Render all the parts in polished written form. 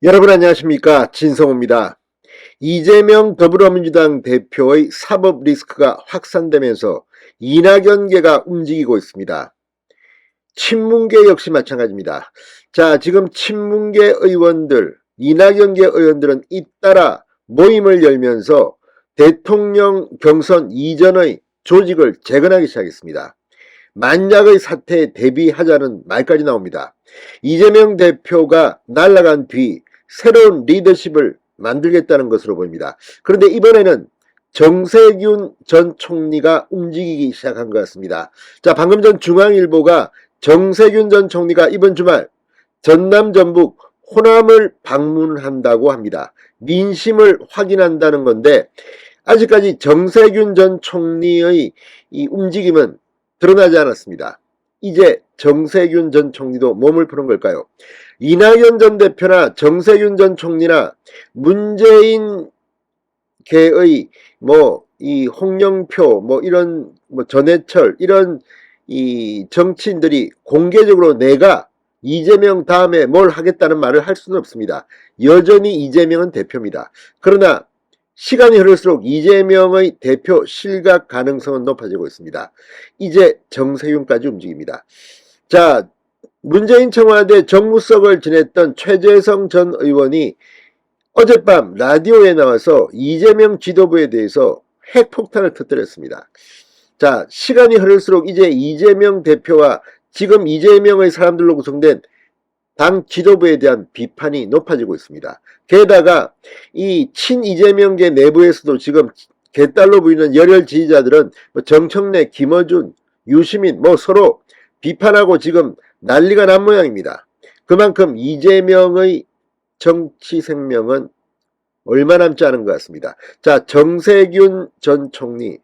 여러분 안녕하십니까, 진성호입니다. 이재명 더불어민주당 대표의 사법 리스크가 확산되면서 이낙연계가 움직이고 있습니다. 친문계 역시 마찬가지입니다. 자, 지금 친문계 의원들, 이낙연계 의원들은 잇따라 모임을 열면서 대통령 경선 이전의 조직을 재건하기 시작했습니다. 만약의 사태에 대비하자는 말까지 나옵니다. 이재명 대표가 날아간 뒤 새로운 리더십을 만들겠다는 것으로 보입니다. 그런데 이번에는 정세균 전 총리가 움직이기 시작한 것 같습니다. 자, 방금 전 중앙일보가 정세균 전 총리가 이번 주말 전남 전북 호남을 방문한다고 합니다. 민심을 확인한다는 건데 아직까지 정세균 전 총리의 이 움직임은 드러나지 않았습니다. 이제 정세균 전 총리도 몸을 푸는 걸까요? 이낙연 전 대표나 정세균 전 총리나 문재인 계의 이 홍영표 이런 전해철 이런 이 정치인들이 공개적으로 내가 이재명 다음에 뭘 하겠다는 말을 할 수는 없습니다. 여전히 이재명은 대표입니다. 그러나 시간이 흐를수록 이재명의 대표 실각 가능성은 높아지고 있습니다. 이제 정세균까지 움직입니다. 자, 문재인 청와대 정무석을 지냈던 최재성 전 의원이 어젯밤 라디오에 나와서 이재명 지도부에 대해서 핵폭탄을 터뜨렸습니다. 자, 시간이 흐를수록 이제 이재명 대표와 지금 이재명의 사람들로 구성된 당 지도부에 대한 비판이 높아지고 있습니다. 게다가 이 친이재명계 내부에서도 지금 개딸로 보이는 열혈 지지자들은 정청래, 김어준, 유시민 서로 비판하고 지금 난리가 난 모양입니다. 그만큼 이재명의 정치 생명은 얼마 남지 않은 것 같습니다. 자, 정세균 전 총리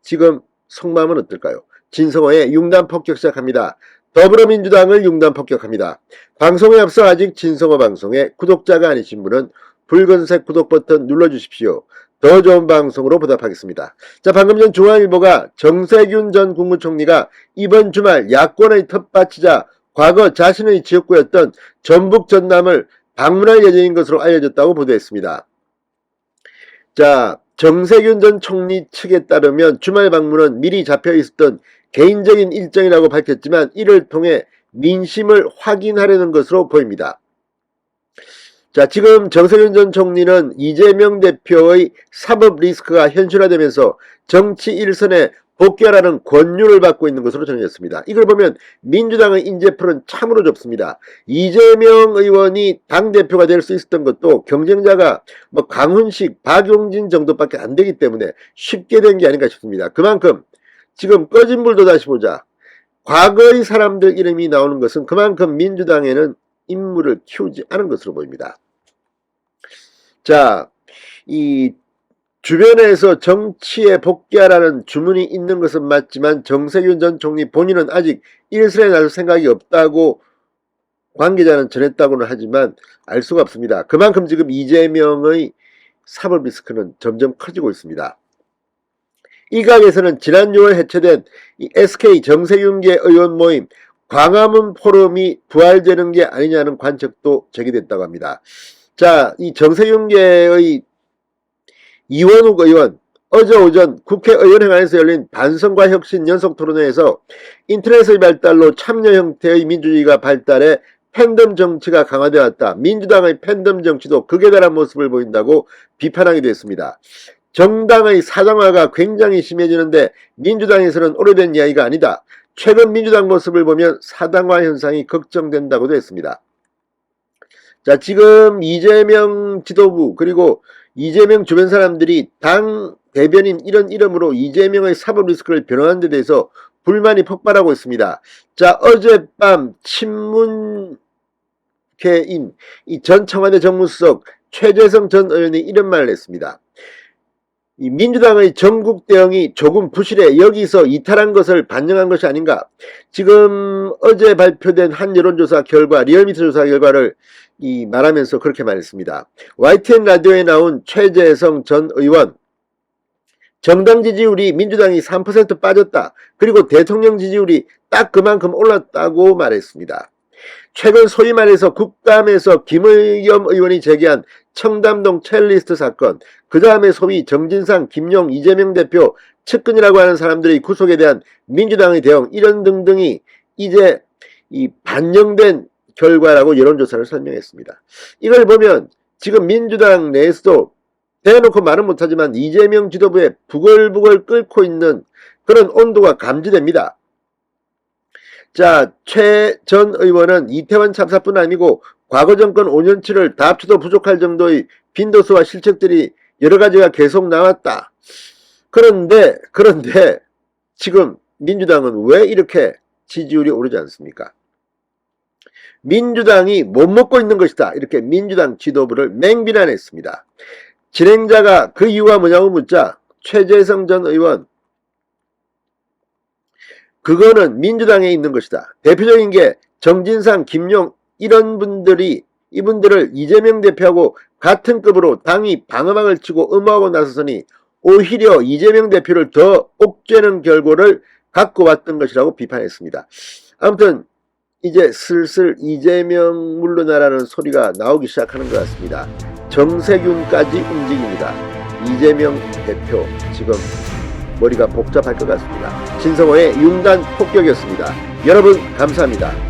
지금 속마음은 어떨까요? 진성호의 융단 폭격 시작합니다. 더불어민주당을 융단 폭격합니다. 방송에 앞서 아직 진성호 방송에 구독자가 아니신 분은 붉은색 구독 버튼 눌러주십시오. 더 좋은 방송으로 보답하겠습니다. 자, 방금 전 중앙일보가 정세균 전 국무총리가 이번 주말 야권의 텃밭이자 과거 자신의 지역구였던 전북 전남을 방문할 예정인 것으로 알려졌다고 보도했습니다. 자, 정세균 전 총리 측에 따르면 주말 방문은 미리 잡혀 있었던 개인적인 일정이라고 밝혔지만 이를 통해 민심을 확인하려는 것으로 보입니다. 자, 지금 정세균 전 총리는 이재명 대표의 사법 리스크가 현실화되면서 정치 일선에 복귀하라는 권유를 받고 있는 것으로 전해졌습니다. 이걸 보면 민주당의 인재풀은 참으로 좁습니다. 이재명 의원이 당대표가 될 수 있었던 것도 경쟁자가 강훈식, 박용진 정도밖에 안 되기 때문에 쉽게 된 게 아닌가 싶습니다. 그만큼 지금 꺼진 불도 다시 보자. 과거의 사람들 이름이 나오는 것은 그만큼 민주당에는 인물을 키우지 않은 것으로 보입니다. 자, 이 주변에서 정치에 복귀하라는 주문이 있는 것은 맞지만 정세균 전 총리 본인은 아직 일선에 나설 생각이 없다고 관계자는 전했다고는 하지만 알 수가 없습니다. 그만큼 지금 이재명의 사법 리스크는 점점 커지고 있습니다. 일각에서는 지난 6월 해체된 SK 정세균계 의원 모임 광화문 포럼이 부활되는 게 아니냐는 관측도 제기됐다고 합니다. 자, 이 정세균계의 이원욱 의원 어제 오전 국회의원회관에서 열린 반성과 혁신 연속토론회에서 인터넷의 발달로 참여 형태의 민주주의가 발달해 팬덤 정치가 강화되어 왔다. 민주당의 팬덤 정치도 극에 달한 모습을 보인다고 비판하기도 했습니다. 정당의 사당화가 굉장히 심해지는데 민주당에서는 오래된 이야기가 아니다. 최근 민주당 모습을 보면 사당화 현상이 걱정된다고도 했습니다. 자, 지금 이재명 지도부 그리고 이재명 주변 사람들이 당 대변인 이런 이름으로 이재명의 사법 리스크를 변호하는 데 대해서 불만이 폭발하고 있습니다. 자, 어젯밤 친문계인 이 전 청와대 정무수석 최재성 전 의원이 이런 말을 했습니다. 이 민주당의 전국 대응이 조금 부실해 여기서 이탈한 것을 반영한 것이 아닌가. 지금 어제 발표된 한 여론조사 결과 리얼미터 조사 결과를 말하면서 그렇게 말했습니다. YTN 라디오에 나온 최재성 전 의원 정당 지지율이 민주당이 3% 빠졌다. 그리고 대통령 지지율이 딱 그만큼 올랐다고 말했습니다. 최근 소위 말해서 국감에서 김의겸 의원이 제기한 청담동 첼리스트 사건, 그 다음에 소위 정진상, 김용, 이재명 대표 측근이라고 하는 사람들의 구속에 대한 민주당의 대응, 이런 등등이 이제 이 반영된 결과라고 여론조사를 설명했습니다. 이걸 보면 지금 민주당 내에서도 대놓고 말은 못하지만 이재명 지도부에 부글부글 끓고 있는 그런 온도가 감지됩니다. 자, 최 전 의원은 이태원 참사뿐 아니고 과거 정권 5년치를 다 합쳐도 부족할 정도의 빈도수와 실책들이 여러 가지가 계속 나왔다. 그런데 지금 민주당은 왜 이렇게 지지율이 오르지 않습니까? 민주당이 못 먹고 있는 것이다. 이렇게 민주당 지도부를 맹비난했습니다. 진행자가 그 이유가 뭐냐고 묻자 최재성 전 의원, 그거는 민주당에 있는 것이다. 대표적인 게 정진상, 김용 이분들을 이재명 대표하고 같은 급으로 당이 방어막을 치고 음모하고 나서서니 오히려 이재명 대표를 더 옥죄는 결과를 갖고 왔던 것이라고 비판했습니다. 아무튼 이제 슬슬 이재명 물러나라는 소리가 나오기 시작하는 것 같습니다. 정세균까지 움직입니다. 이재명 대표 지금 머리가 복잡할 것 같습니다. 신성호의 융단 폭격이었습니다. 여러분 감사합니다.